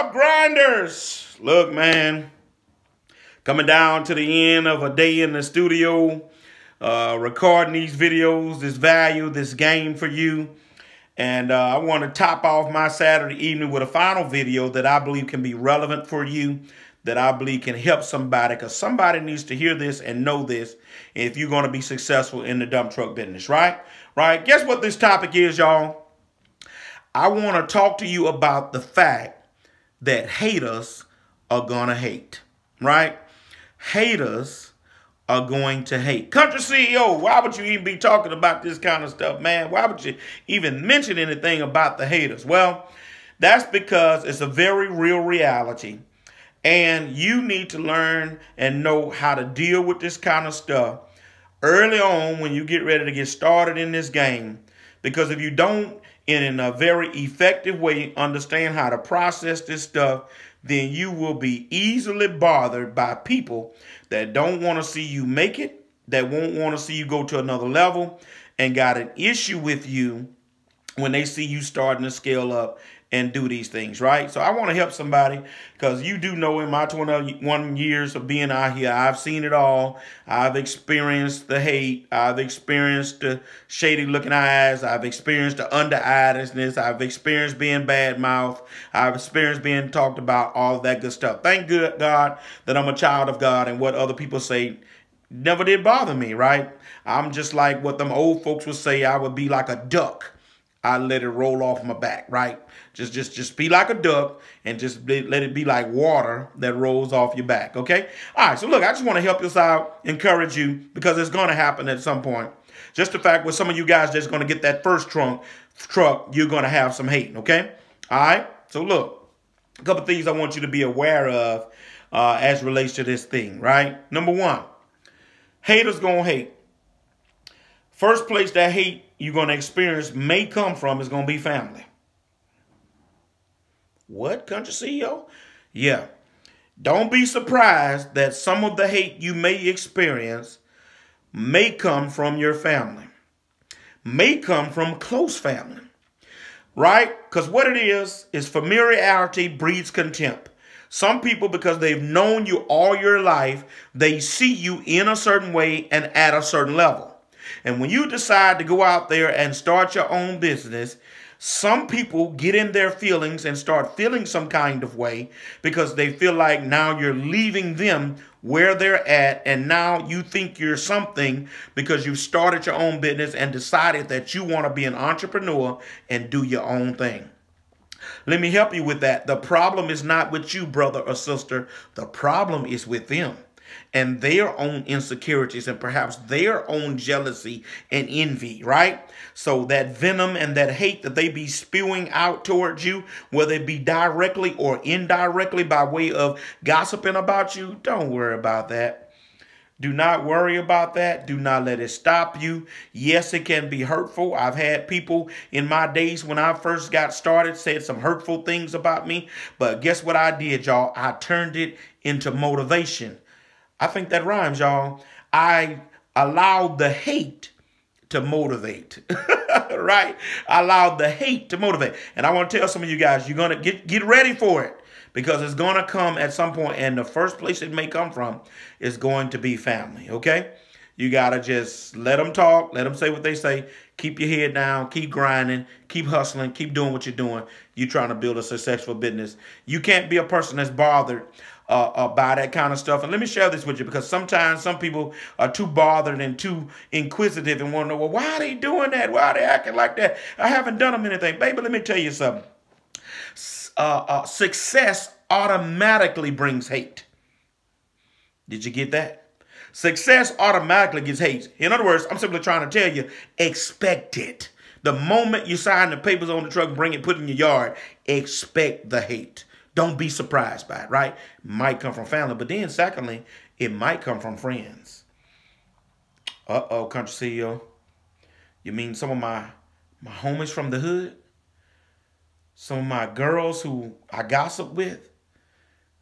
up, grinders? Look, man, coming down to the end of a day in the studio, recording these videos, this value, this game for you. And I want to top off my Saturday evening with a final video that I believe can be relevant for you, that I believe can help somebody, because somebody needs to hear this and know this if you're going to be successful in the dump truck business, right? Right? Guess what this topic is, y'all? I want to talk to you about the fact that haters are going to hate, right? Haters are going to hate. Country CEO, why would you even be talking about this kind of stuff, man? Why would you even mention anything about the haters? Well, that's because it's a very real reality. And you need to learn and know how to deal with this kind of stuff early on when you get ready to get started in this game. Because if you don't, in a very effective way, understand how to process this stuff, then you will be easily bothered by people that don't want to see you make it, that won't want to see you go to another level, and got an issue with you when they see you starting to scale up and do these things, right? So I want to help somebody, because you do know in my 21 years of being out here, I've seen it all. I've experienced the hate. I've experienced the shady looking eyes. I've experienced the under-eyedness. I've experienced being bad mouth. I've experienced being talked about, all of that good stuff. Thank God that I'm a child of God, and what other people say never did bother me, right? I'm just like what them old folks would say. I would be like a duck. I let it roll off my back, right? Just be like a duck and let it be like water that rolls off your back, okay? All right, so look, I just want to help you out, encourage you, because it's going to happen at some point. Just the fact with some of you guys that's going to get that first truck, you're going to have some hate, okay? All right, so look, a couple things I want you to be aware of as relates to this thing, right? Number one, haters going to hate. First place that hate you're going to experience may come from is going to be family. What, country CEO? Yeah. Don't be surprised that some of the hate you may experience may come from your family. May come from close family. Right? Because what it is familiarity breeds contempt. Some people, because they've known you all your life, they see you in a certain way and at a certain level. And when you decide to go out there and start your own business, some people get in their feelings and start feeling some kind of way because they feel like now you're leaving them where they're at, and now you think you're something because you started your own business and decided that you want to be an entrepreneur and do your own thing. Let me help you with that. The problem is not with you, brother or sister. The problem is with them and their own insecurities and perhaps their own jealousy and envy, right? So that venom and that hate that they be spewing out towards you, whether it be directly or indirectly by way of gossiping about you, don't worry about that. Do not worry about that. Do not let it stop you. Yes, it can be hurtful. I've had people in my days when I first got started said some hurtful things about me. But guess what I did, y'all? I turned it into motivation. I think that rhymes, y'all. I allowed the hate to motivate, right? I allowed the hate to motivate. And I want to tell some of you guys, you're going to get ready for it, because it's going to come at some point, and the first place it may come from is going to be family, okay? You got to just let them talk, let them say what they say, keep your head down, keep grinding, keep hustling, keep doing what you're doing. You're trying to build a successful business. You can't be a person that's bothered by that kind of stuff. And let me share this with you, because sometimes some people are too bothered and too inquisitive and want to know, well, why are they doing that? Why are they acting like that? I haven't done them anything. Baby, let me tell you something. Success automatically brings hate. Did you get that? Success automatically gets hate. In other words, I'm simply trying to tell you, expect it. The moment you sign the papers on the truck, bring it, put it in your yard, expect the hate. Don't be surprised by it, right? It might come from family, but then secondly, it might come from friends. Uh-oh, country CEO. You mean some of my homies from the hood? Some of my girls who I gossip with?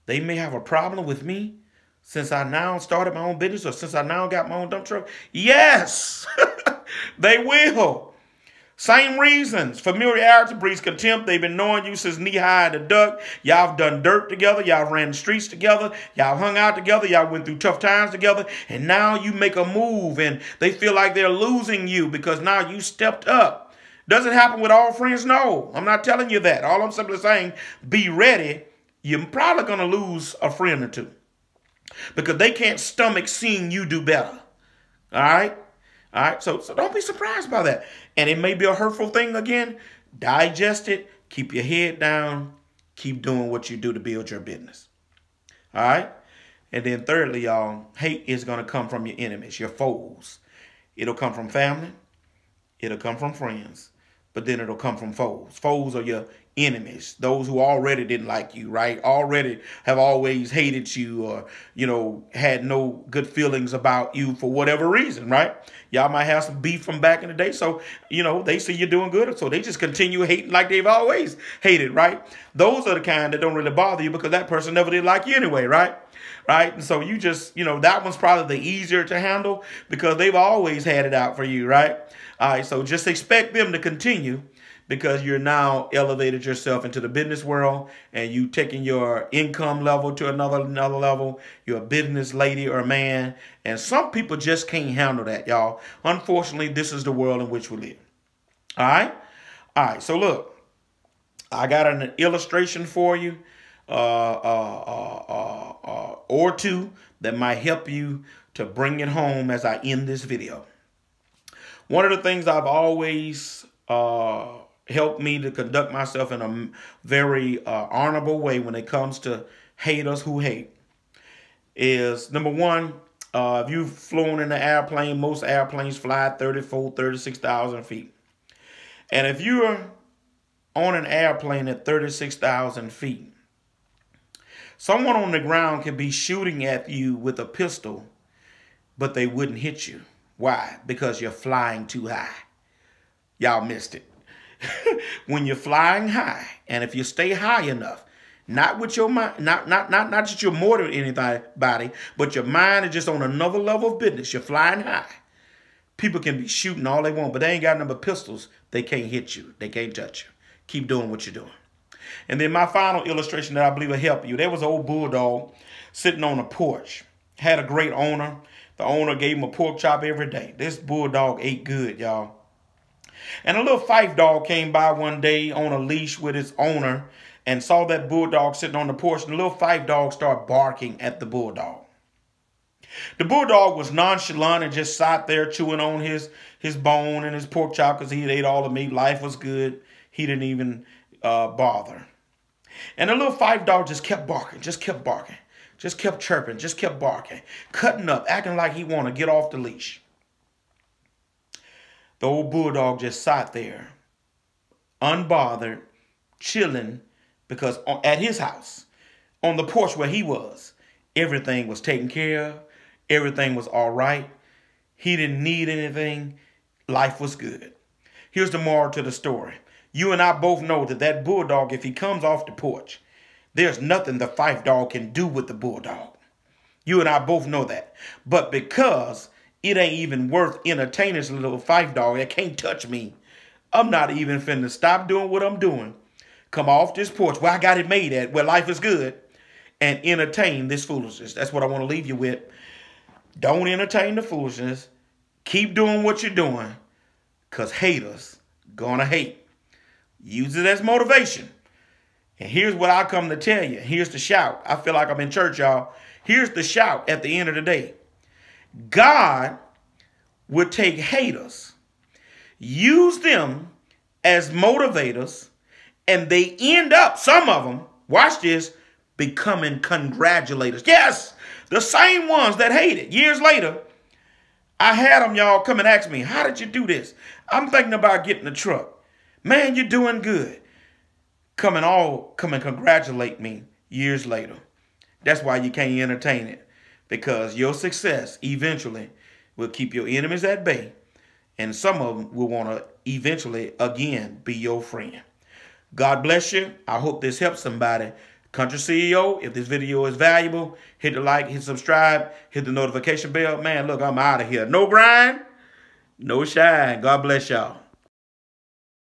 They may have a problem with me since I now started my own business, or since I now got my own dump truck? Yes, they will. Same reasons. Familiarity breeds contempt. They've been knowing you since knee-high in the duck. Y'all have done dirt together. Y'all ran the streets together. Y'all hung out together. Y'all went through tough times together. And now you make a move and they feel like they're losing you because now you stepped up. Does it happen with all friends? No. I'm not telling you that. All I'm simply saying, be ready. You're probably going to lose a friend or two because they can't stomach seeing you do better. All right? All right, so don't be surprised by that. And it may be a hurtful thing again. Digest it. Keep your head down. Keep doing what you do to build your business. All right? And then thirdly, y'all, hate is going to come from your enemies, your foes. It'll come from family. It'll come from friends. But then it'll come from foes. Foes are your enemies, those who already didn't like you, right? Already have always hated you or, you know, had no good feelings about you for whatever reason, right? Y'all might have some beef from back in the day. So, you know, they see you're doing good. So they just continue hating like they've always hated, right? Those are the kind that don't really bother you because that person never did like you anyway, right? Right. And so you just, you know, that one's probably the easier to handle because they've always had it out for you, right? All right. So just expect them to continue because you're now elevated yourself into the business world and you taking your income level to another level. You're a business lady or man. And some people just can't handle that, y'all. Unfortunately, this is the world in which we live. All right. All right. So look, I got an illustration for you. Or two that might help you to bring it home as I end this video. One of the things I've always helped me to conduct myself in a very honorable way when it comes to haters who hate is, number one, if you've flown in an airplane, most airplanes fly 34, 36,000 feet. And if you're on an airplane at 36,000 feet, someone on the ground could be shooting at you with a pistol, but they wouldn't hit you. Why? Because you're flying too high. Y'all missed it. When you're flying high, and if you stay high enough, not with your mind, not that you're more than anybody, but your mind is just on another level of business. You're flying high. People can be shooting all they want, but they ain't got number pistols. They can't hit you. They can't touch you. Keep doing what you're doing. And then my final illustration that I believe will help you. There was an old bulldog sitting on a porch. Had a great owner. The owner gave him a pork chop every day. This bulldog ate good, y'all. And a little fight dog came by one day on a leash with its owner and saw that bulldog sitting on the porch. And the little fight dog started barking at the bulldog. The bulldog was nonchalant and just sat there chewing on his bone and his pork chop because he had ate all the meat. Life was good. He didn't even bother. And the little fight dog just kept barking, just kept chirping, just kept barking, cutting up, acting like he wanted to get off the leash. The old bulldog just sat there, unbothered, chilling, because at his house, on the porch where he was, everything was taken care of. Everything was all right. He didn't need anything. Life was good. Here's the moral to the story. You and I both know that that bulldog, if he comes off the porch, there's nothing the fight dog can do with the bulldog. You and I both know that. But because it ain't even worth entertaining this little fight dog, it can't touch me, I'm not even finna stop doing what I'm doing. Come off this porch where I got it made at, where life is good, and entertain this foolishness. That's what I want to leave you with. Don't entertain the foolishness. Keep doing what you're doing, because haters gonna hate. Use it as motivation. And here's what I come to tell you. Here's the shout. I feel like I'm in church, y'all. Here's the shout at the end of the day. God would take haters, use them as motivators, and they end up, some of them, watch this, becoming congratulators. Yes, the same ones that hated. Years later, I had them, y'all, come and ask me, how did you do this? I'm thinking about getting a truck. Man, you're doing good. Come and congratulate me years later. That's why you can't entertain it. Because your success eventually will keep your enemies at bay. And some of them will want to eventually, again, be your friend. God bless you. I hope this helps somebody. Country CEO, if this video is valuable, hit the like, hit subscribe, hit the notification bell. Man, look, I'm out of here. No grind, no shine. God bless y'all.